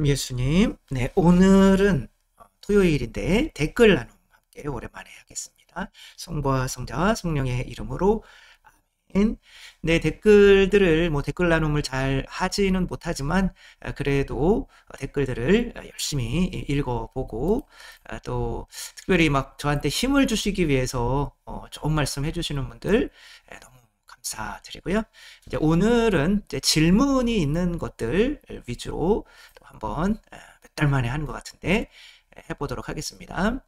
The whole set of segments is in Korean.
예수님, 네, 오늘은 토요일인데 댓글 나눔 함께 오랜만에 하겠습니다. 성부와 성자와 성령의 이름으로 아멘. 네, 댓글들을 댓글 나눔을 잘 하지는 못하지만 그래도 댓글들을 열심히 읽어보고 또 특별히 막 저한테 힘을 주시기 위해서 좋은 말씀 해주시는 분들 너무 감사드리고요. 이제 오늘은 이제 질문이 있는 것들 위주로 또 한번 몇 달 만에 하는 것 같은데 해보도록 하겠습니다.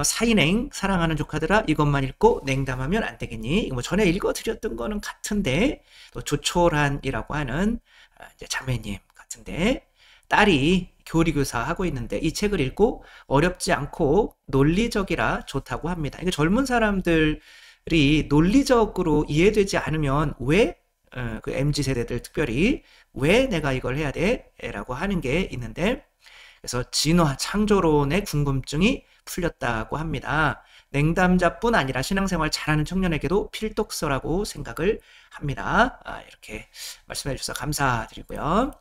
사인행 사랑하는 조카들아 이것만 읽고 냉담하면 안 되겠니? 이거 뭐 전에 읽어드렸던 거는 같은데 또 조촐한이라고 하는 이제 자매님 같은데 딸이 교리교사 하고 있는데 이 책을 읽고 어렵지 않고 논리적이라 좋다고 합니다. 이게 젊은 사람들이 논리적으로 이해되지 않으면 왜 그 MZ 세대들 특별히 왜 내가 이걸 해야 돼? 라고 하는 게 있는데 그래서 진화 창조론의 궁금증이 풀렸다고 합니다. 냉담자뿐 아니라 신앙생활 잘하는 청년에게도 필독서라고 생각을 합니다. 이렇게 말씀해 주셔서 감사드리고요.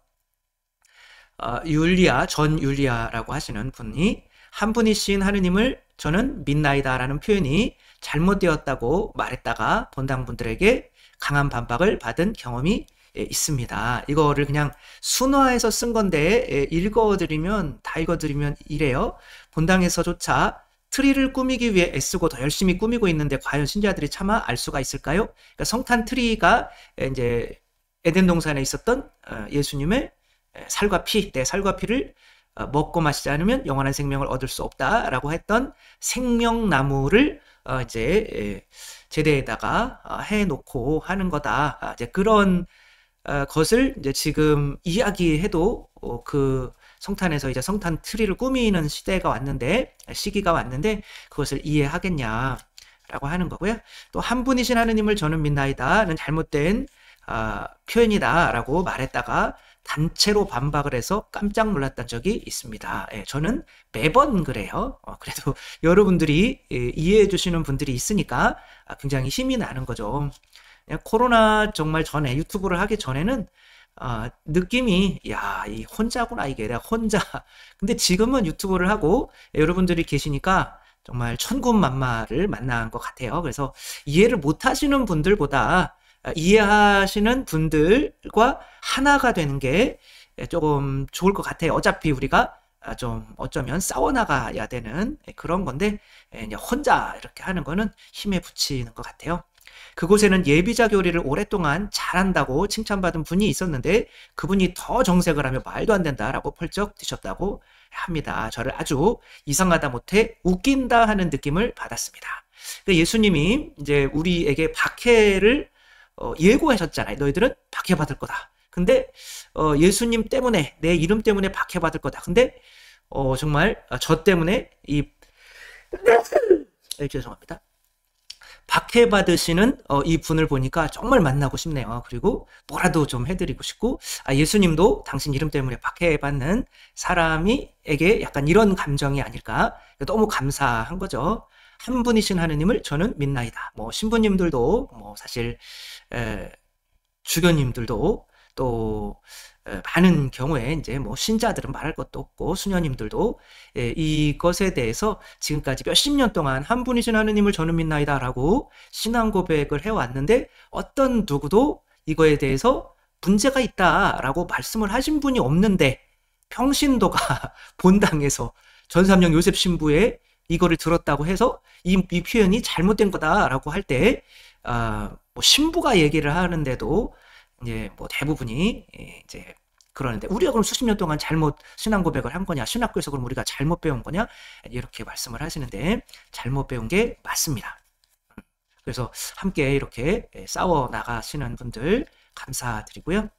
전 율리아라고 하시는 분이 한 분이신 하느님을 저는 믿나이다 라는 표현이 잘못되었다고 말했다가 본당 분들에게 강한 반박을 받은 경험이 있습니다. 이거를 그냥 순화해서 쓴 건데 다 읽어드리면 이래요. 본당에서조차 트리를 꾸미기 위해 애쓰고 더 열심히 꾸미고 있는데 과연 신자들이 차마 알 수가 있을까요? 그러니까 성탄 트리가 이제 에덴 동산에 있었던 예수님의 살과 피, 내 살과 피를 먹고 마시지 않으면 영원한 생명을 얻을 수 없다라고 했던 생명나무를 이제 제대에다가 해놓고 하는 거다. 이제 그런 것을 이제 지금 이야기해도 그 성탄에서 이제 성탄 트리를 꾸미는 시기가 왔는데 그것을 이해하겠냐라고 하는 거고요. 또 한 분이신 하느님을 저는 믿나이다는 잘못된 표현이다라고 말했다가 단체로 반박을 해서 깜짝 놀랐던 적이 있습니다. 저는 매번 그래요. 그래도 여러분들이 이해해 주시는 분들이 있으니까 굉장히 힘이 나는 거죠. 코로나 정말 전에 유튜브를 하기 전에는 느낌이 이 혼자구나 이게 내가 혼자. 근데 지금은 유튜브를 하고 여러분들이 계시니까 정말 천군만마를 만난 것 같아요. 그래서 이해를 못하시는 분들보다 이해하시는 분들과 하나가 되는 게 조금 좋을 것 같아요. 어차피 우리가 좀 어쩌면 싸워나가야 되는 그런 건데 혼자 이렇게 하는 거는 힘에 부치는 것 같아요. 그곳에는 예비자 교리를 오랫동안 잘한다고 칭찬받은 분이 있었는데 그분이 더 정색을 하며 말도 안 된다라고 펄쩍 뛰셨다고 합니다. 저를 아주 이상하다 못해 웃긴다 하는 느낌을 받았습니다. 예수님이 이제 우리에게 박해를 예고하셨잖아요. 너희들은 박해받을 거다. 근데 예수님 때문에 내 이름 때문에 박해받을 거다. 근데 정말 저 때문에 죄송합니다. 박해받으시는 이 분을 보니까 정말 만나고 싶네요. 그리고 뭐라도 좀 해드리고 싶고 예수님도 당신 이름 때문에 박해받는 사람에게 약간 이런 감정이 아닐까. 너무 감사한 거죠. 한 분이신 하느님을 저는 믿나이다. 신부님들도 사실 주교님들도 또 많은 경우에 이제 신자들은 말할 것도 없고 수녀님들도 이것에 대해서 지금까지 몇십 년 동안 한 분이신 하느님을 저는 믿나이다라고 신앙 고백을 해왔는데 어떤 누구도 이거에 대해서 문제가 있다라고 말씀을 하신 분이 없는데 평신도가 본당에서 전삼령 요셉 신부의 이거를 들었다고 해서 이 표현이 잘못된 거다라고 할 때 신부가 얘기를 하는데도 이제 대부분이 이제 그러는데 우리가 그럼 수십 년 동안 잘못 신앙 고백을 한 거냐, 신학교에서 그럼 우리가 잘못 배운 거냐 이렇게 말씀을 하시는데 잘못 배운 게 맞습니다. 그래서 함께 이렇게 싸워 나가시는 분들 감사드리고요.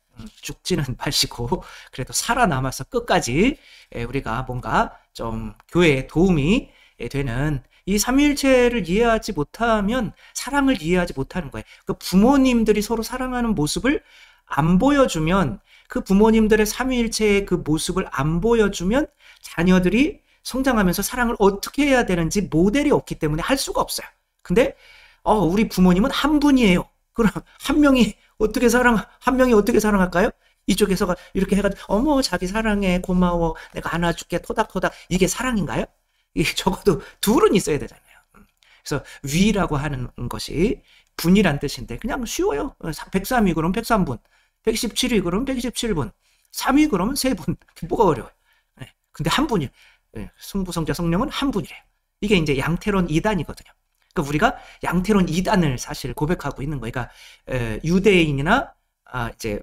죽지는 마시고 그래도 살아남아서 끝까지 우리가 뭔가 좀 교회에 도움이 되는 이 삼위일체를 이해하지 못하면 사랑을 이해하지 못하는 거예요. 그 부모님들이 서로 사랑하는 모습을 안 보여주면 그 부모님들의 삼위일체의 그 모습을 안 보여주면 자녀들이 성장하면서 사랑을 어떻게 해야 되는지 모델이 없기 때문에 할 수가 없어요. 근데 우리 부모님은 한 분이에요. 그럼 한 명이 어떻게 사랑할까요? 이쪽에서가 이렇게 해가지고 어머 자기 사랑해 고마워 내가 안아줄게 토닥토닥 이게 사랑인가요? 이게 적어도 둘은 있어야 되잖아요. 그래서 위라고 하는 것이 분이란 뜻인데 그냥 쉬워요. 103위 그러면 103분, 117위 그러면 117분, 3위 그러면 3분. 뭐가 어려워요. 네. 근데 한 분이에요. 네. 성부성자 성령은 한 분이래요. 이게 이제 양태론 2단이거든요. 그러니까 우리가 양태론 2단을 사실 고백하고 있는 거예요. 그러니까 유대인이나 이제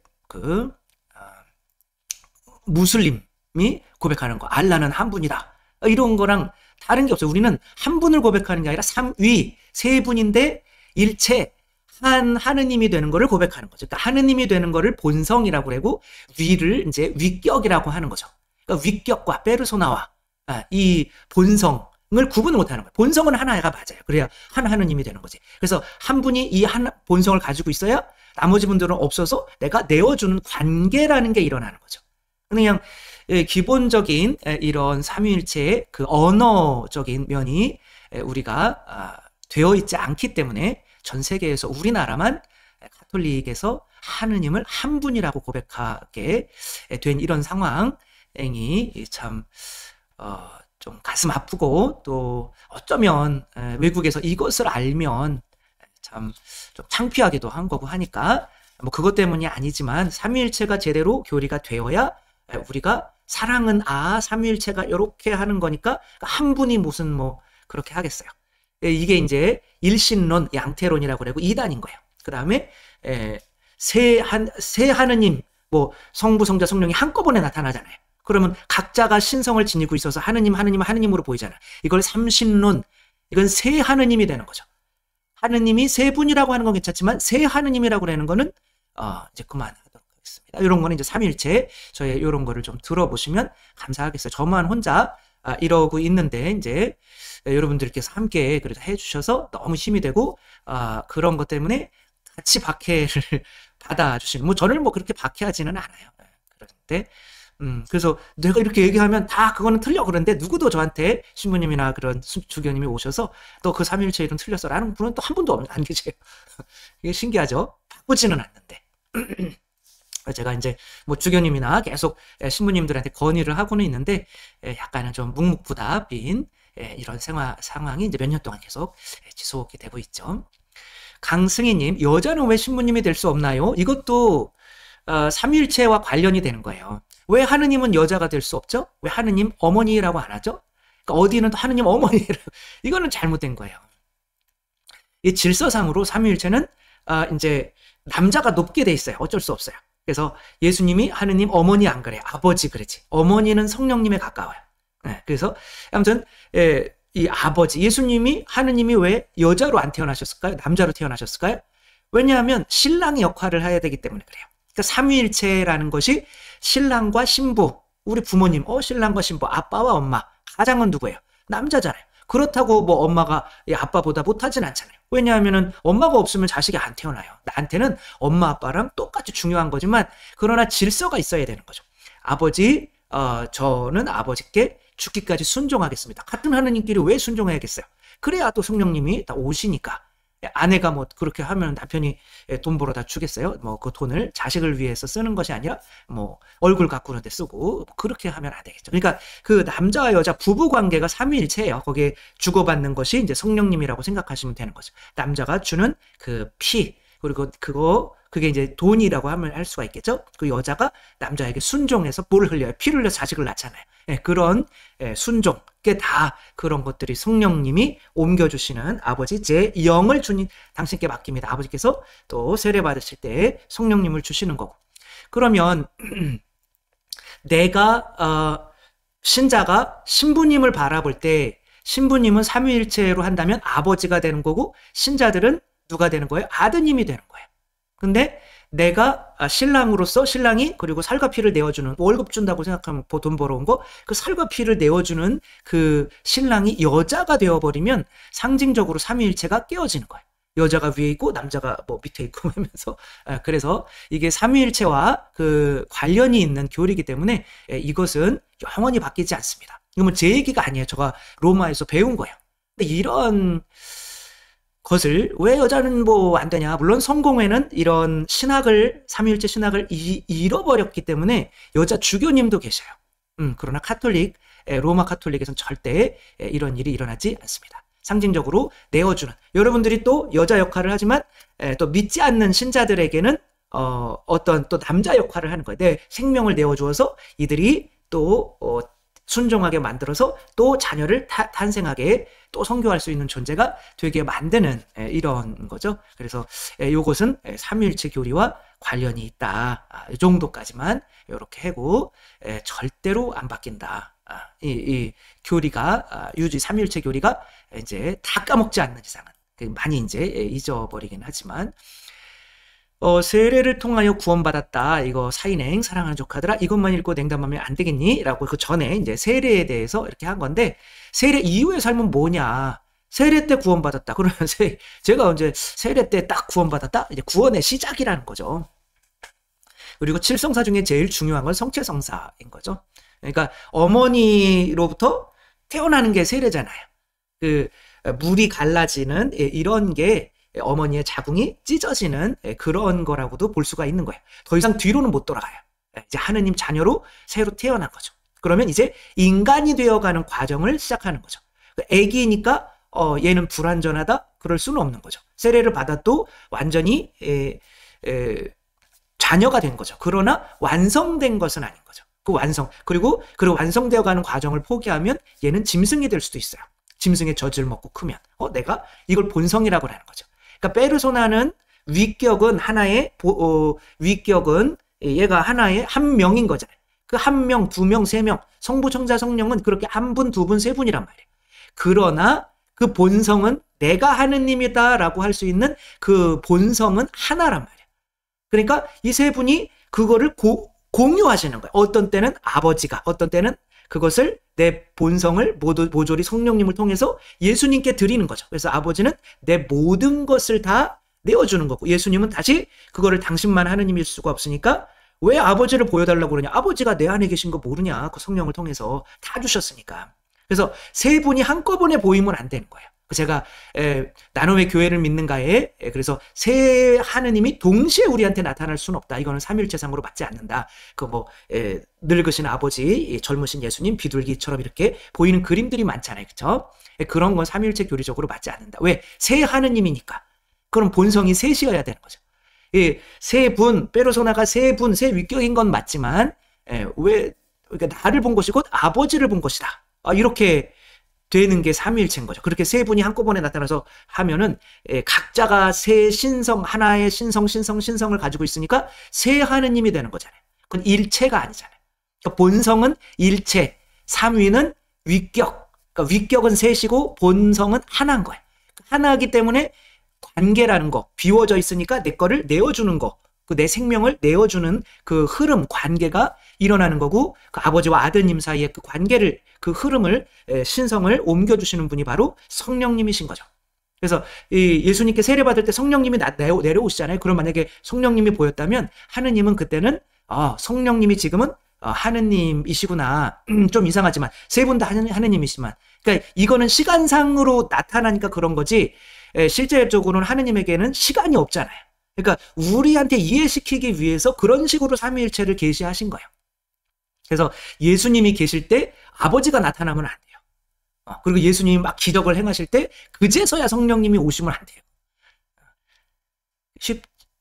무슬림이 고백하는 거. 알라는 한 분이다. 이런 거랑 다른 게 없어요. 우리는 한 분을 고백하는 게 아니라 삼위, 세 분인데 일체 한 하느님이 되는 거를 고백하는 거죠. 그러니까 하느님이 되는 거를 본성이라고 그러고 위를 이제 위격이라고 하는 거죠. 그러니까 위격과 페르소나와 이 본성을 구분을 못하는 거예요. 본성은 하나가 맞아요. 그래야 한 하느님이 되는 거지. 그래서 한 분이 이 한 본성을 가지고 있어야 나머지 분들은 없어서 내가 내어주는 관계라는 게 일어나는 거죠. 그냥 기본적인 이런 삼위일체의 그 언어적인 면이 우리가 되어 있지 않기 때문에 전 세계에서 우리나라만 가톨릭에서 하느님을 한 분이라고 고백하게 된 이런 상황이 참 좀 가슴 아프고 또 어쩌면 외국에서 이것을 알면 참 좀 창피하기도 한 거고 하니까 뭐 그것 때문이 아니지만 삼위일체가 제대로 교리가 되어야 우리가 사랑은 삼위일체가 이렇게 하는 거니까 한 분이 무슨 뭐 그렇게 하겠어요. 이게 이제 일신론, 양태론이라고 그러고 2단인 거예요. 그 다음에 세 하느님, 뭐 성부, 성자, 성령이 한꺼번에 나타나잖아요. 그러면 각자가 신성을 지니고 있어서 하느님으로 보이잖아요. 이걸 삼신론, 이건 세 하느님이 되는 거죠. 하느님이 세 분이라고 하는 건 괜찮지만 세 하느님이라고 하는 거는 이제 그만하도록 하겠습니다. 이런 거는 이제 삼일체 저희 이런 거를 좀 들어보시면 감사하겠어요. 저만 혼자 이러고 있는데 이제 여러분들께서 함께 그래도 해주셔서 너무 힘이 되고 그런 것 때문에 같이 박해를 받아주시는 뭐 저를 뭐 그렇게 박해하지는 않아요. 그런데 그래서 내가 이렇게 얘기하면 다 그거는 틀려 그런데 누구도 저한테 신부님이나 그런 주교님이 오셔서 또 그 삼일체 이론 틀렸어 라는 분은 또 한 분도 안 계세요. 이게 신기하죠? 바꾸지는 않는데 제가 이제 뭐 주교님이나 계속 신부님들한테 건의를 하고는 있는데 약간은 좀 묵묵부답인 이런 상황이 이제 몇 년 동안 계속 지속이 되고 있죠. 강승희님, 여자는 왜 신부님이 될 수 없나요? 이것도 삼위일체와 관련이 되는 거예요. 왜 하느님은 여자가 될 수 없죠? 왜 하느님 어머니라고 안 하죠? 그러니까 어디는 또 하느님 어머니라고 이거는 잘못된 거예요. 이 질서상으로 삼위일체는 이제 남자가 높게 돼 있어요. 어쩔 수 없어요. 그래서 예수님이 하느님 어머니 안 그래, 아버지 그러지. 어머니는 성령님에 가까워요. 그래서 아무튼 이 아버지 예수님이 하느님이 왜 여자로 안 태어나셨을까요? 남자로 태어나셨을까요? 왜냐하면 신랑의 역할을 해야 되기 때문에 그래요. 그러니까 삼위일체라는 것이 신랑과 신부, 우리 부모님, 신랑과 신부, 아빠와 엄마, 가장은 누구예요? 남자잖아요. 그렇다고 뭐 엄마가 아빠보다 못하진 않잖아요. 왜냐하면은 엄마가 없으면 자식이 안 태어나요. 나한테는 엄마 아빠랑 똑같이 중요한 거지만 그러나 질서가 있어야 되는 거죠. 아버지, 저는 아버지께 죽기까지 순종하겠습니다. 같은 하느님끼리 왜 순종해야겠어요? 그래야 또 성령님이 다 오시니까. 아내가 뭐 그렇게 하면 남편이 돈 벌어다 주겠어요? 뭐 그 돈을 자식을 위해서 쓰는 것이 아니라 뭐 얼굴 가꾸는데 쓰고 그렇게 하면 안 되겠죠. 그러니까 그 남자와 여자 부부 관계가 삼위일체예요. 거기에 주고받는 것이 이제 성령님이라고 생각하시면 되는 거죠. 남자가 주는 그 피 그리고 그게 이제 돈이라고 하면 할 수가 있겠죠. 그 여자가 남자에게 순종해서 뭘 흘려요? 피를 흘려 자식을 낳잖아요. 그런 순종, 그게 다 그런 것들이 성령님이 옮겨주시는 아버지 제 영을 주님 당신께 맡깁니다. 아버지께서 또 세례 받으실 때 성령님을 주시는 거고. 그러면 내가 신자가 신부님을 바라볼 때 신부님은 삼위일체로 한다면 아버지가 되는 거고 신자들은 누가 되는 거예요? 아드님이 되는 거예요. 근데 내가 신랑으로서 신랑이 그리고 살과 피를 내어주는 월급 준다고 생각하면 돈 벌어온 거 그 살과 피를 내어주는 그 신랑이 여자가 되어버리면 상징적으로 삼위일체가 깨어지는 거예요. 여자가 위에 있고 남자가 뭐 밑에 있고 하면서 그래서 이게 삼위일체와 그 관련이 있는 교리이기 때문에 이것은 영원히 바뀌지 않습니다. 이건 제 얘기가 아니에요. 제가 로마에서 배운 거예요. 근데 이런 그것을 왜 여자는 뭐 안 되냐? 물론 성공회는 이런 신학을, 삼위일체 신학을 잃어버렸기 때문에 여자 주교님도 계셔요. 그러나 카톨릭, 로마 카톨릭에서는 절대 이런 일이 일어나지 않습니다. 상징적으로 내어주는, 여러분들이 또 여자 역할을 하지만 또 믿지 않는 신자들에게는 어떤 또 남자 역할을 하는 거예요. 내 생명을 내어주어서 이들이 또 순종하게 만들어서 또 자녀를 탄생하게 또 선교할 수 있는 존재가 되게 만드는 이런 거죠. 그래서 이것은 삼위일체 교리와 관련이 있다. 이 정도까지만 이렇게 하고 절대로 안 바뀐다. 이 교리가 삼위일체 교리가 이제 다 까먹지 않는 이상은 많이 이제 잊어버리긴 하지만 세례를 통하여 구원받았다. 이거 사인행 사랑하는 조카들아 이것만 읽고 냉담하면 안 되겠니? 라고 그 전에 이제 세례에 대해서 이렇게 한 건데 세례 이후의 삶은 뭐냐? 세례 때 구원받았다. 그러면 제가 언제 세례 때 딱 구원받았다? 이제 구원의 시작이라는 거죠. 그리고 칠성사 중에 제일 중요한 건 성체성사인 거죠. 그러니까 어머니로부터 태어나는 게 세례잖아요. 그 물이 갈라지는 이런 게 어머니의 자궁이 찢어지는 그런 거라고도 볼 수가 있는 거예요. 더 이상 뒤로는 못 돌아가요. 이제 하느님 자녀로 새로 태어난 거죠. 그러면 이제 인간이 되어가는 과정을 시작하는 거죠. 애기니까 얘는 불완전하다? 그럴 수는 없는 거죠. 세례를 받아도 완전히 자녀가 된 거죠. 그러나 완성된 것은 아닌 거죠. 그리고 완성되어가는 과정을 포기하면 얘는 짐승이 될 수도 있어요. 짐승의 젖을 먹고 크면 내가 이걸 본성이라고 하는 거죠. 그러니까 페르소나는 위격은 하나의 위격은 얘가 하나의 한 명인 거잖아요. 그 한 명, 두 명, 세 명, 성부, 성자, 성령은 그렇게 한 분, 두 분, 세 분이란 말이에요. 그러나 그 본성은 내가 하느님이다라고 할 수 있는 그 본성은 하나란 말이에요. 그러니까 이 세 분이 그거를 공유하시는 거예요. 어떤 때는 아버지가, 어떤 때는 그것을 내 본성을 모조리 성령님을 통해서 예수님께 드리는 거죠. 그래서 아버지는 내 모든 것을 다 내어주는 거고 예수님은 다시 그거를 당신만 하느님일 수가 없으니까 왜 아버지를 보여달라고 그러냐. 아버지가 내 안에 계신 거 모르냐. 그 성령을 통해서 다 주셨으니까. 그래서 세 분이 한꺼번에 보이면 안 되는 거예요. 제가 나눔의 교회를 믿는가에 그래서 세 하느님이 동시에 우리한테 나타날 수는 없다. 이거는 삼위일체상으로 맞지 않는다. 늙으신 아버지, 젊으신 예수님, 비둘기처럼 이렇게 보이는 그림들이 많잖아요. 그렇죠? 그런 건 삼위일체 교리적으로 맞지 않는다. 왜? 세 하느님이니까. 그럼 본성이 셋이어야 되는 거죠. 세 분, 페르소나가 세 분, 세 위격인 건 맞지만 왜 그러니까 나를 본 것이 곧 아버지를 본 것이다. 이렇게 되는 게 삼위일체인 거죠. 그렇게 세 분이 한꺼번에 나타나서 하면은 각자가 세 신성, 하나의 신성을 가지고 있으니까 세 하느님이 되는 거잖아요. 그건 일체가 아니잖아요. 그러니까 본성은 일체, 삼위는 위격. 그러니까 위격은 셋이고 본성은 하나인 거예요. 하나이기 때문에 관계라는 거, 비워져 있으니까 내 거를 내어주는 거, 그 내 생명을 내어주는 그 흐름, 관계가 일어나는 거고 그 아버지와 아드님 사이의 그 관계를 그 흐름을 신성을 옮겨주시는 분이 바로 성령님이신 거죠. 그래서 예수님께 세례받을 때 성령님이 내려오시잖아요. 그럼 만약에 성령님이 보였다면 하느님은 그때는 성령님이 지금은 하느님이시구나. 좀 이상하지만 세 분 다 하느님이시지만 그러니까 이거는 시간상으로 나타나니까 그런 거지 실제적으로는 하느님에게는 시간이 없잖아요. 그러니까 우리한테 이해시키기 위해서 그런 식으로 삼위일체를 계시하신 거예요. 그래서 예수님이 계실 때 아버지가 나타나면 안 돼요. 그리고 예수님이 막 기적을 행하실 때 그제서야 성령님이 오시면 안 돼요.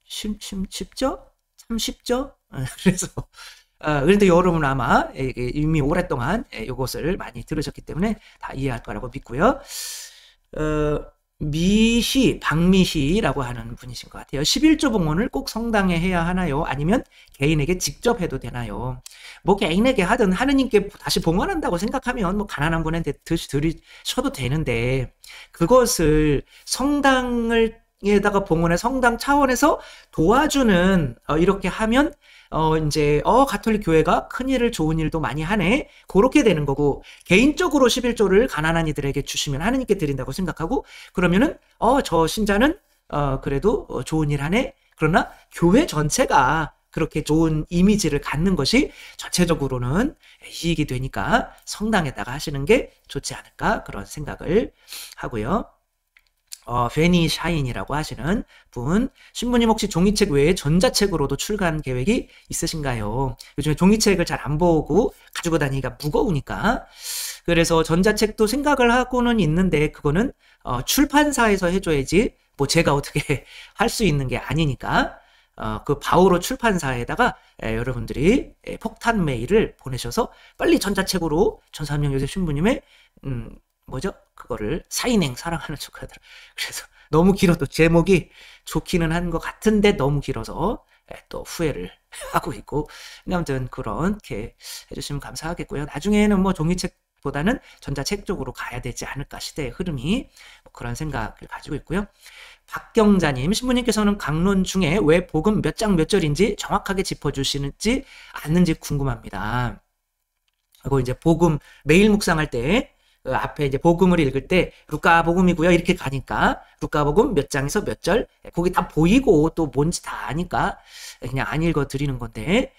쉽죠? 참 쉽죠? 그래서 그런데 여러분은 아마 이미 오랫동안 이것을 많이 들으셨기 때문에 다 이해할 거라고 믿고요. 박미희라고 하는 분이신 것 같아요. 11조 봉헌을 꼭 성당에 해야 하나요? 아니면 개인에게 직접 해도 되나요? 뭐 개인에게 하든 하느님께 다시 봉헌한다고 생각하면 뭐 가난한 분한테 드리셔도 되는데 그것을 성당에다가 봉헌해 성당 차원에서 도와주는 이렇게 하면 이제 가톨릭 교회가 큰 일을 좋은 일도 많이 하네. 그렇게 되는 거고 개인적으로 11조를 가난한 이들에게 주시면 하느님께 드린다고 생각하고 그러면은 저 신자는 그래도 좋은 일 하네. 그러나 교회 전체가 그렇게 좋은 이미지를 갖는 것이 전체적으로는 이익이 되니까 성당에다가 하시는 게 좋지 않을까 그런 생각을 하고요. 베니 샤인이라고 하시는 분, 신부님 혹시 종이책 외에 전자책으로도 출간 계획이 있으신가요? 요즘에 종이책을 잘 안 보고 가지고 다니기가 무거우니까. 그래서 전자책도 생각을 하고는 있는데 그거는 출판사에서 해줘야지 뭐 제가 어떻게 할 수 있는 게 아니니까 그 바오로 출판사에다가 여러분들이 폭탄 메일을 보내셔서 빨리 전자책으로 전사함영 요셉 신부님의 뭐죠? 그거를 사인행 사랑하는 축하들. 그래서 너무 길어도 제목이 좋기는 한 것 같은데 너무 길어서 또 후회를 하고 있고, 아무튼 그렇게 해주시면 감사하겠고요. 나중에는 뭐 종이책보다는 전자책 쪽으로 가야 되지 않을까, 시대의 흐름이. 뭐 그런 생각을 가지고 있고요. 박경자님, 신부님께서는 강론 중에 왜 복음 몇 장 몇 절인지 정확하게 짚어주시는지 않는지 궁금합니다. 그리고 이제 복음 매일 묵상할 때 그 앞에 이제 복음을 읽을 때 루카 복음이고요 이렇게 가니까 루카 복음 몇 장에서 몇 절 거기 다 보이고 또 뭔지 다 아니까 그냥 안 읽어 드리는 건데,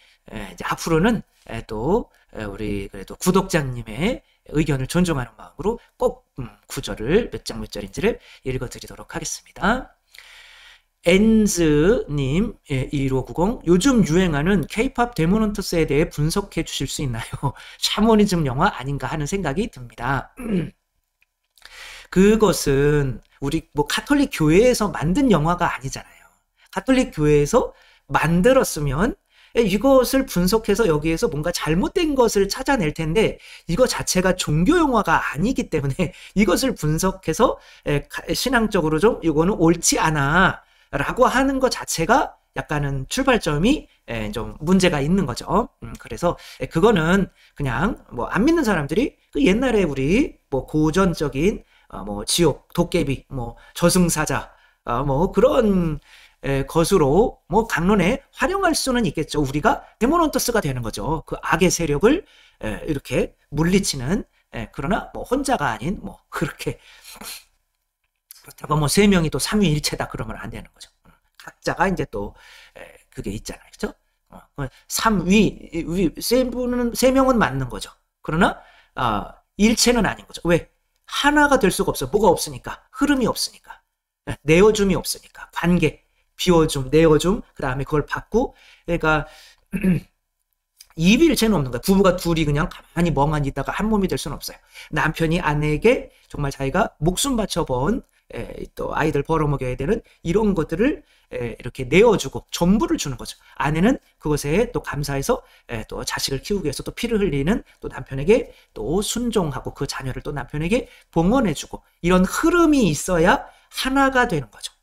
이제 앞으로는 또 우리 그래도 구독자님의 의견을 존중하는 마음으로 꼭 구절을 몇 장 몇 절인지를 읽어 드리도록 하겠습니다. 엔즈님, 1590, 요즘 유행하는 K-팝 데모넌트스에 대해 분석해 주실 수 있나요? 샤머니즘 영화 아닌가 하는 생각이 듭니다. 그것은 우리 뭐 가톨릭 교회에서 만든 영화가 아니잖아요. 가톨릭 교회에서 만들었으면 이것을 분석해서 여기에서 뭔가 잘못된 것을 찾아낼 텐데 이거 자체가 종교 영화가 아니기 때문에 이것을 분석해서 신앙적으로 좀 이거는 옳지 않아 라고 하는 것 자체가 약간은 출발점이 좀 문제가 있는 거죠. 그래서 그거는 그냥 뭐 안 믿는 사람들이 그 옛날에 우리 뭐 고전적인 뭐 지옥, 도깨비, 뭐 저승사자, 뭐 그런 것으로 뭐 강론에 활용할 수는 있겠죠. 우리가 데모넌트스가 되는 거죠. 그 악의 세력을 이렇게 물리치는, 그러나 뭐 혼자가 아닌 뭐 그렇게 그렇다고 뭐 세 명이 또 삼위일체다 그러면 안 되는 거죠. 각자가 이제 또 그게 있잖아요, 그렇죠? 세 명은 맞는 거죠. 그러나 일체는 아닌 거죠. 왜? 하나가 될 수가 없어요. 뭐가 없으니까, 흐름이 없으니까, 내어줌이 없으니까, 관계, 비워줌, 내어줌, 그 다음에 그걸 받고, 그러니까 이비일체는 없는 거야. 부부가 둘이 그냥 가만히 멍하니 있다가 한 몸이 될 수는 없어요. 남편이 아내에게 정말 자기가 목숨 바쳐본 또 아이들 벌어먹여야 되는 이런 것들을 이렇게 내어주고 전부를 주는 거죠. 아내는 그것에 또 감사해서 또 자식을 키우기 위해서 또 피를 흘리는 또 남편에게 또 순종하고 그 자녀를 또 남편에게 봉헌해주고 이런 흐름이 있어야 하나가 되는 거죠.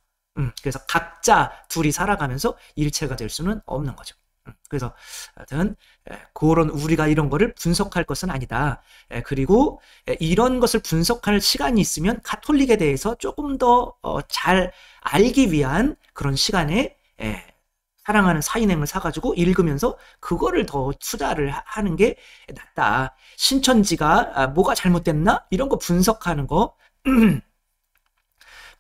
그래서 각자 둘이 살아가면서 일체가 될 수는 없는 거죠. 그래서 하여튼 그런 우리가 이런 거를 분석할 것은 아니다. 그리고 이런 것을 분석할 시간이 있으면 가톨릭에 대해서 조금 더 잘 알기 위한 그런 시간에 사랑하는 사인행을 사가지고 읽으면서 그거를 더 투자를 하는 게 낫다. 신천지가 뭐가 잘못됐나? 이런 거 분석하는 거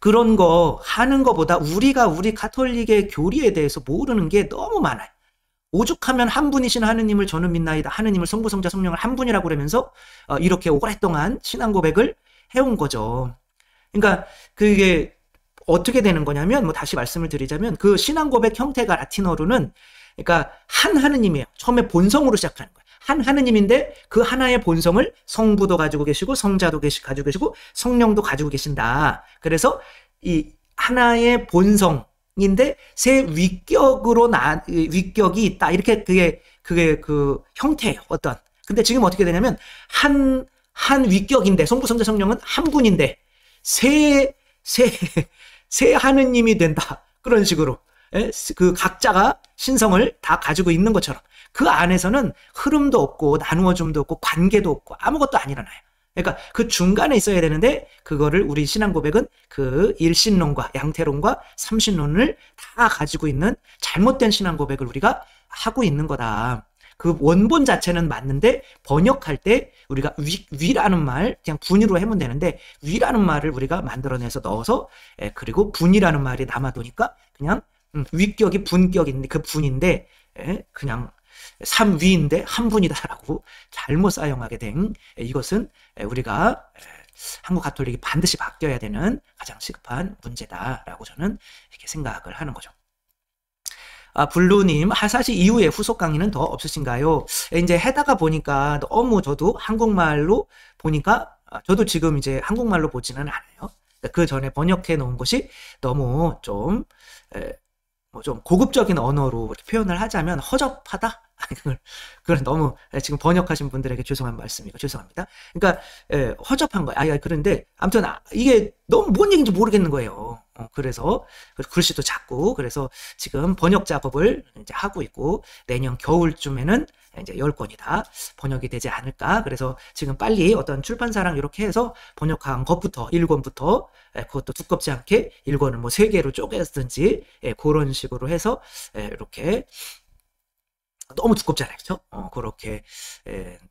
그런 거 하는 거보다 우리가 우리 가톨릭의 교리에 대해서 모르는 게 너무 많아요. 오죽하면 한 분이신 하느님을 저는 믿나이다. 하느님을 성부, 성자, 성령을 한 분이라고 그러면서 이렇게 오랫동안 신앙 고백을 해온 거죠. 그러니까 그게 어떻게 되는 거냐면 뭐 다시 말씀을 드리자면 그 신앙 고백 형태가 라틴어로는 그러니까 한 하느님이에요. 처음에 본성으로 시작하는 거예요. 한 하느님인데 그 하나의 본성을 성부도 가지고 계시고 성자도 가지고 계시고 성령도 가지고 계신다. 그래서 이 하나의 본성인데 세 위격으로 위격이 있다. 이렇게 그게 그 형태예요. 어떤. 근데 지금 어떻게 되냐면 한 위격인데 성부, 성자, 성령은 한 분인데 세 하느님이 된다. 그런 식으로. 그 각자가 신성을 다 가지고 있는 것처럼 그 안에서는 흐름도 없고 나누어줌도 없고 관계도 없고 아무것도 안 일어나요. 그러니까 그 중간에 있어야 되는데 그거를 우리 신앙 고백은 그 일신론과 양태론과 삼신론을 다 가지고 있는 잘못된 신앙 고백을 우리가 하고 있는 거다. 그 원본 자체는 맞는데 번역할 때 우리가 위라는 말 그냥 분위로 하면 되는데 위라는 말을 우리가 만들어내서 넣어서 그리고 분이라는 말이 남아도니까 그냥 위격이 분격인데 그 분인데 그냥 삼위인데 한 분이다라고 잘못 사용하게 된 이것은 우리가 한국 가톨릭이 반드시 바뀌어야 되는 가장 시급한 문제다라고 저는 이렇게 생각을 하는 거죠. 블루님, 하사시 이후에 후속 강의는 더 없으신가요? 이제 해다가 보니까 너무 저도 한국말로 보니까 저도 지금 이제 한국말로 보지는 않아요. 그 전에 번역해 놓은 것이 너무 좀 고급적인 언어로 이렇게 표현을 하자면 허접하다? 그걸 너무 지금 번역하신 분들에게 죄송한 말씀이고 죄송합니다. 그러니까 허접한 거야. 그런데 아무튼 이게 너무 뭔 얘기인지 모르겠는 거예요. 그래서 글씨도 작고 그래서 지금 번역 작업을 이제 하고 있고 내년 겨울쯤에는 이제 10권이 다 번역이 되지 않을까. 그래서 지금 빨리 어떤 출판사랑 이렇게 해서 번역한 것부터 1권부터 그것도 두껍지 않게 1권을 뭐 3개로 쪼개든지 그런 식으로 해서 이렇게 너무 두껍잖아요. 그렇죠? 그렇게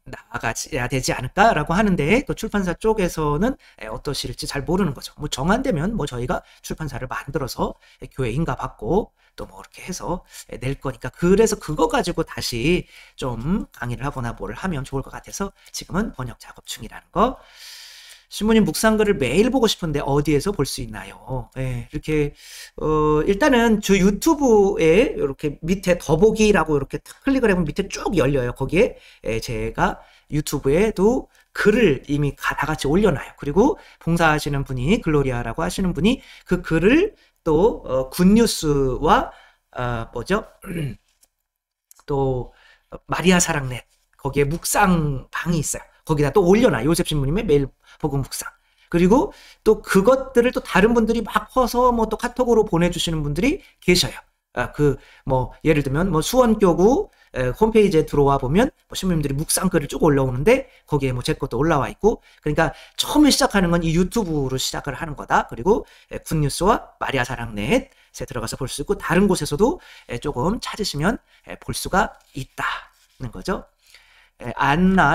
나아가야 되지 않을까라고 하는데 또 출판사 쪽에서는 어떠실지 잘 모르는 거죠. 뭐 정안되면 뭐 저희가 출판사를 만들어서 교회 인가 받고 또 뭐 이렇게 해서 낼 거니까 그래서 그거 가지고 다시 좀 강의를 하거나 뭘 하면 좋을 것 같아서 지금은 번역 작업 중이라는 거. 신부님 묵상글을 매일 보고 싶은데 어디에서 볼 수 있나요? 이렇게 일단은 저 유튜브에 이렇게 밑에 더보기라고 이렇게 탁 클릭을 해보면 밑에 쭉 열려요. 거기에 제가 유튜브에도 글을 이미 다 같이 올려놔요. 그리고 봉사하시는 분이 글로리아라고 하시는 분이 그 글을 또 굿뉴스와 뭐죠? 또 마리아 사랑넷 거기에 묵상방이 있어요. 거기다 또 올려놔. 요셉 신부님의 매일 복음 묵상. 그리고 또 그것들을 또 다른 분들이 막 퍼서 뭐 또 카톡으로 보내주시는 분들이 계셔요. 뭐 예를 들면 뭐 수원교구 홈페이지에 들어와 보면 뭐 신부님들이 묵상글을 쭉 올라오는데 거기에 뭐 제 것도 올라와 있고 그러니까 처음에 시작하는 건 이 유튜브로 시작을 하는 거다. 그리고 굿뉴스와 마리아 사랑넷에 들어가서 볼 수 있고 다른 곳에서도 조금 찾으시면 볼 수가 있다는 거죠.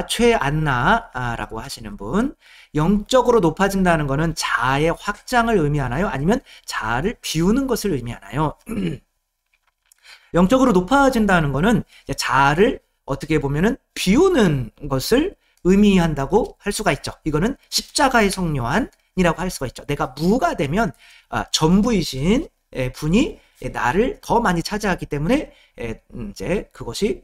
최안나라고 하시는 분, 영적으로 높아진다는 것은 자아의 확장을 의미하나요? 아니면 자아를 비우는 것을 의미하나요? 영적으로 높아진다는 것은 자아를 어떻게 보면은 비우는 것을 의미한다고 할 수가 있죠. 이거는 십자가의 성요한이라고 할 수가 있죠. 내가 무가 되면 전부이신 분이 나를 더 많이 차지하기 때문에 이제 그것이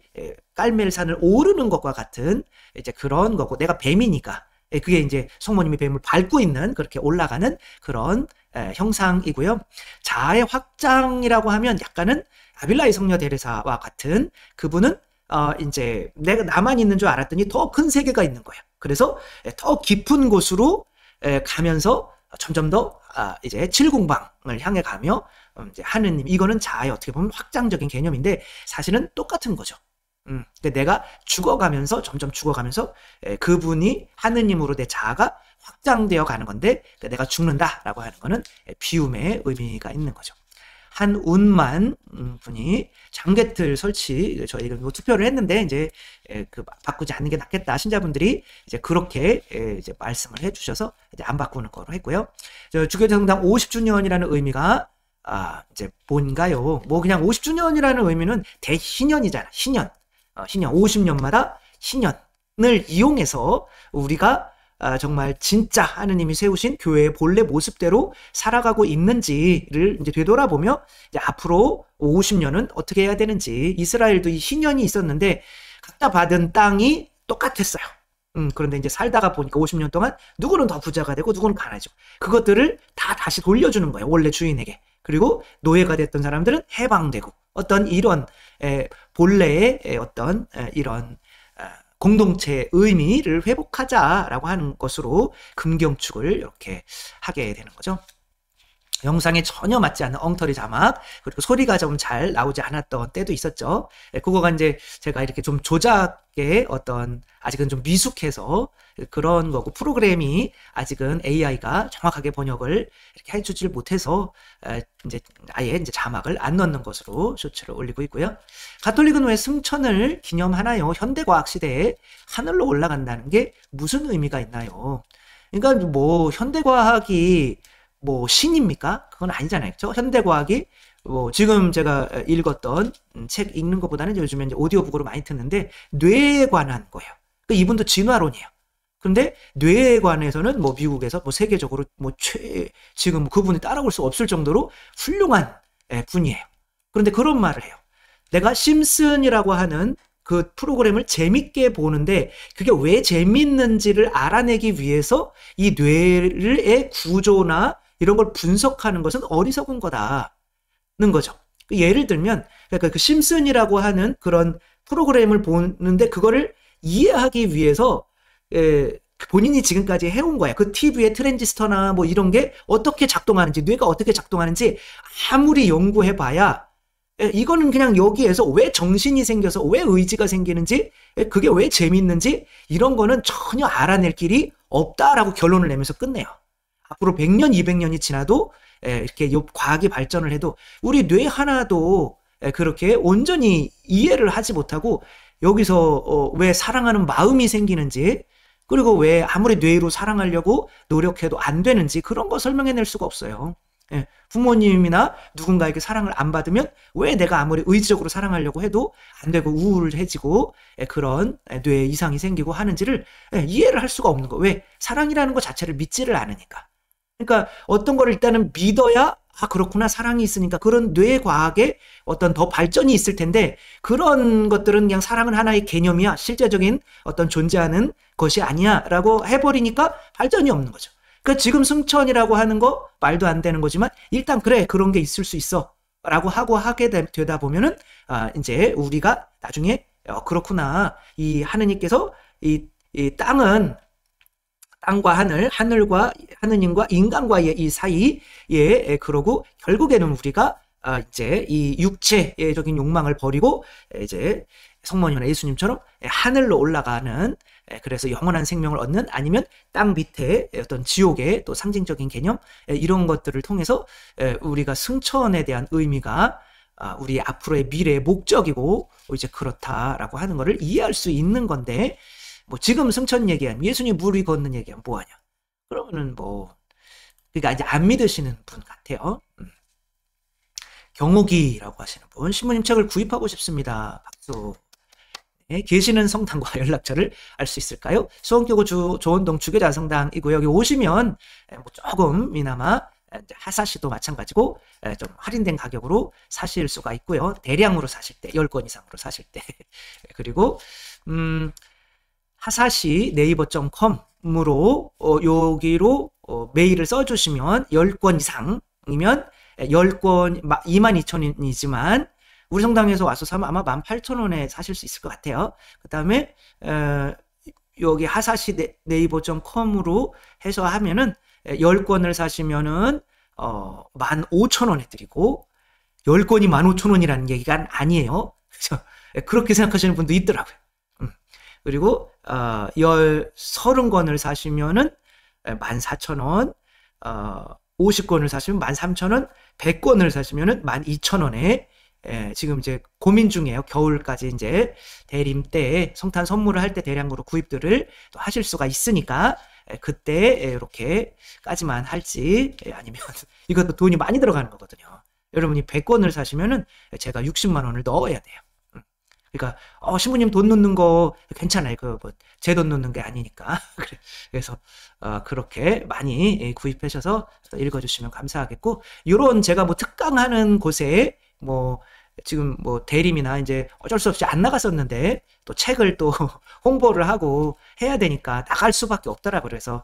깔멜산을 오르는 것과 같은 이제 그런 거고 내가 뱀이니까 그게 이제 성모님이 뱀을 밟고 있는 그렇게 올라가는 그런 형상이고요. 자아의 확장이라고 하면 약간은 아빌라이 성녀 데레사와 같은 그분은 이제 내가 나만 있는 줄 알았더니 더 큰 세계가 있는 거예요. 그래서 더 깊은 곳으로 가면서 점점 더 이제 칠궁방을 향해 가며 이제 하느님 이거는 자아의 어떻게 보면 확장적인 개념인데 사실은 똑같은 거죠. 내가 죽어가면서 점점 죽어가면서 그분이 하느님으로 내 자아가 확장되어 가는 건데 내가 죽는다라고 하는 거는 비움의 의미가 있는 거죠. 한운만 분이 장개틀 설치 저희가 투표를 했는데 이제 바꾸지 않는 게 낫겠다 신자분들이 이제 그렇게 이제 말씀을 해주셔서 이제 안 바꾸는 거로 했고요. 주교대성당 50주년이라는 의미가 이제 뭔가요? 뭐 그냥 50주년이라는 의미는 대희년이잖아. 희년 50년마다 희년을 이용해서 우리가 정말 진짜 하느님이 세우신 교회의 본래 모습대로 살아가고 있는지를 이제 되돌아보며 이제 앞으로 50년은 어떻게 해야 되는지 이스라엘도 이 희년이 있었는데 각자 받은 땅이 똑같았어요. 그런데 이제 살다가 보니까 50년 동안 누구는 더 부자가 되고 누구는 가난해지고 그것들을 다 다시 돌려주는 거예요. 원래 주인에게. 그리고 노예가 됐던 사람들은 해방되고 어떤 이런 본래의 어떤 이런 공동체의 의미를 회복하자라고 하는 것으로 금경축을 이렇게 하게 되는 거죠. 영상에 전혀 맞지 않는 엉터리 자막 그리고 소리가 좀 잘 나오지 않았던 때도 있었죠. 그거가 이제 제가 이렇게 좀 조작의 어떤 아직은 좀 미숙해서 그런 거고 프로그램이 아직은 AI가 정확하게 번역을 이렇게 해주질 못해서 이제 아예 이제 자막을 안 넣는 것으로 쇼츠를 올리고 있고요. 가톨릭은 왜 승천을 기념하나요? 현대과학 시대에 하늘로 올라간다는 게 무슨 의미가 있나요? 그러니까 뭐 현대과학이 뭐 신입니까? 그건 아니잖아요. 그렇죠? 현대과학이 뭐 지금 제가 읽었던 책 읽는 것보다는 요즘에 이제 오디오북으로 많이 듣는데 뇌에 관한 거예요. 그러니까 이분도 진화론이에요. 근데 뇌에 관해서는 뭐 미국에서 뭐 세계적으로 뭐 지금 그분이 따라올 수 없을 정도로 훌륭한 분이에요. 그런데 그런 말을 해요. 내가 심슨이라고 하는 그 프로그램을 재밌게 보는데 그게 왜 재밌는지를 알아내기 위해서 이 뇌의 구조나 이런 걸 분석하는 것은 어리석은 거다는 거죠. 예를 들면 그 심슨이라고 하는 그런 프로그램을 보는데 그거를 이해하기 위해서 본인이 지금까지 해온 거야. 그 TV의 트랜지스터나 뭐 이런 게 어떻게 작동하는지, 뇌가 어떻게 작동하는지 아무리 연구해봐야 이거는 그냥 여기에서 왜 정신이 생겨서 왜 의지가 생기는지, 그게 왜 재밌는지 이런 거는 전혀 알아낼 길이 없다라고 결론을 내면서 끝내요. 앞으로 100년, 200년이 지나도 이렇게 과학이 발전을 해도 우리 뇌 하나도 그렇게 온전히 이해를 하지 못하고 여기서 왜 사랑하는 마음이 생기는지, 그리고 왜 아무리 뇌로 사랑하려고 노력해도 안 되는지 그런 거 설명해낼 수가 없어요. 부모님이나 누군가에게 사랑을 안 받으면 왜 내가 아무리 의지적으로 사랑하려고 해도 안 되고 우울해지고 그런 뇌 이상이 생기고 하는지를 이해를 할 수가 없는 거. 왜? 사랑이라는 것 자체를 믿지를 않으니까. 그러니까 어떤 걸 일단은 믿어야 아 그렇구나 사랑이 있으니까 그런 뇌과학에 어떤 더 발전이 있을 텐데 그런 것들은 그냥 사랑은 하나의 개념이야 실제적인 어떤 존재하는 것이 아니야 라고 해버리니까 발전이 없는 거죠. 그러니까 지금 승천이라고 하는 거 말도 안 되는 거지만 일단 그래 그런 게 있을 수 있어 라고 하고 하게 되다 보면은 이제 우리가 나중에 그렇구나 이 하느님께서 이 땅은 땅과 하늘과 하느님과 인간과의 이 사이에 그러고 결국에는 우리가 이제 이 육체적인 욕망을 버리고 이제 성모님이나 예수님처럼 하늘로 올라가는 그래서 영원한 생명을 얻는 아니면 땅 밑에 어떤 지옥의 또 상징적인 개념 이런 것들을 통해서 우리가 승천에 대한 의미가 우리 앞으로의 미래의 목적이고 이제 그렇다라고 하는 것을 이해할 수 있는 건데 뭐 지금 승천 얘기하면 예수님 물이 걷는 얘기하면 뭐하냐? 그러면은 뭐 그러니까 이제 안 믿으시는 분 같아요. 경옥이라고 하시는 분 신부님 책을 구입하고 싶습니다. 박수. 네, 계시는 성당과 연락처를 알 수 있을까요? 수원교구 조원동 주교자 성당이고요. 여기 오시면 뭐 조금이나마 하사시도 마찬가지고 좀 할인된 가격으로 사실 수가 있고요. 대량으로 사실 때 10권 이상으로 사실 때 그리고 하사시 네이버.com으로 여기로 메일을 써주시면 10권 이상이면 10권 22,000원이지만 우리 성당에서 와서 사면 아마 18,000원에 사실 수 있을 것 같아요. 그 다음에 여기 하사시 네이버.com으로 해서 하면은 10권을 사시면은 15,000원에 드리고 10권이 15,000원이라는 얘기가 아니에요. 그렇죠? 그렇게 생각하시는 분도 있더라고요. 그리고 30권을 사시면은 14,000원, 50권을 사시면 13,000원, 100권을 사시면은 12,000원에 지금 이제 고민 중이에요. 겨울까지 이제 대림 때 성탄 선물을 할 때 대량으로 구입들을 또 하실 수가 있으니까 그때 이렇게까지만 할지 아니면 이것도 돈이 많이 들어가는 거거든요. 여러분이 100권을 사시면은 제가 60만 원을 넣어야 돼요. 그러니까 신부님 돈 넣는 거 괜찮아요. 제 돈 넣는 게 아니니까. 그래서 그렇게 많이 구입하셔서 읽어주시면 감사하겠고, 요런 제가 뭐 특강하는 곳에 뭐 지금 뭐 대림이나 이제 어쩔 수 없이 안 나갔었는데 또 책을 또 홍보를 하고 해야 되니까 나갈 수밖에 없더라고요. 그래서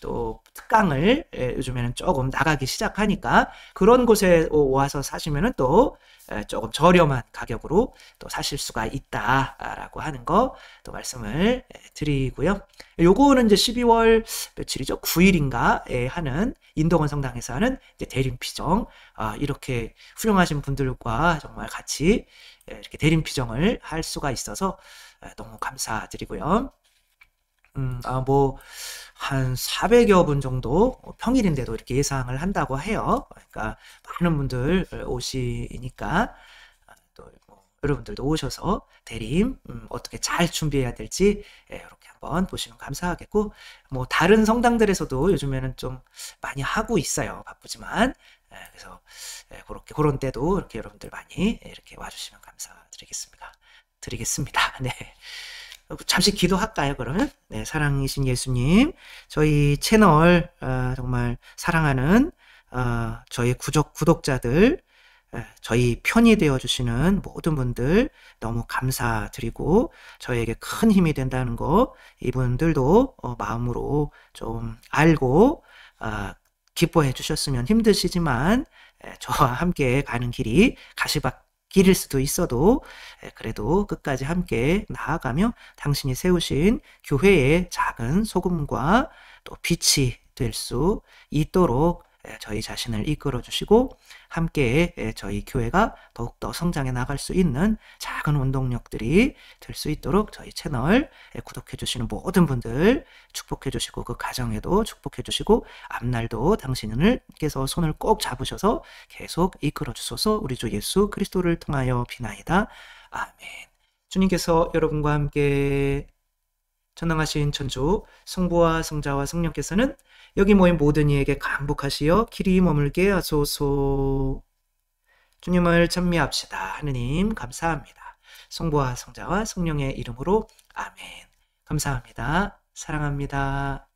또 특강을 요즘에는 조금 나가기 시작하니까 그런 곳에 와서 사시면은 또 조금 저렴한 가격으로 또 사실 수가 있다라고 하는 거 또 말씀을 드리고요. 요거는 이제 12월 며칠이죠? 9일인가에 하는 인동원 성당에서 하는 이제 대림피정 이렇게 훌륭하신 분들과 정말 같이 이렇게 대림피정을 할 수가 있어서 너무 감사드리고요. 뭐, 한 400여 분 정도 평일인데도 이렇게 예상을 한다고 해요. 그러니까 많은 분들 오시니까 또 여러분들도 오셔서 대림 어떻게 잘 준비해야 될지 이렇게 한번 보시면 감사하겠고, 뭐 다른 성당들에서도 요즘에는 좀 많이 하고 있어요. 바쁘지만. 그래서 그렇게 그런 때도 이렇게 여러분들 많이 이렇게 와주시면 감사드리겠습니다. 네. 잠시 기도할까요, 그러면? 네, 사랑이신 예수님, 저희 채널 정말 사랑하는 저희 구독자들, 저희 편이 되어주시는 모든 분들 너무 감사드리고 저에게 큰 힘이 된다는 거 이분들도 마음으로 좀 알고 기뻐해 주셨으면. 힘드시지만 저와 함께 가는 길이 가시밭길일 수도 있어도 그래도 끝까지 함께 나아가며 당신이 세우신 교회의 작은 소금과 또 빛이 될 수 있도록 저희 자신을 이끌어 주시고 함께 저희 교회가 더욱더 성장해 나갈 수 있는 작은 운동력들이 될 수 있도록 저희 채널 구독해 주시는 모든 분들 축복해 주시고 그 가정에도 축복해 주시고 앞날도 당신을께서 손을 꼭 잡으셔서 계속 이끌어 주소서. 우리 주 예수 그리스도를 통하여 비나이다. 아멘. 주님께서 여러분과 함께 전능하신 천주 성부와 성자와 성령께서는 여기 모인 모든 이에게 강복하시어 길이 머물게 하소서. 주님을 찬미합시다. 하느님 감사합니다. 성부와 성자와 성령의 이름으로 아멘. 감사합니다. 사랑합니다.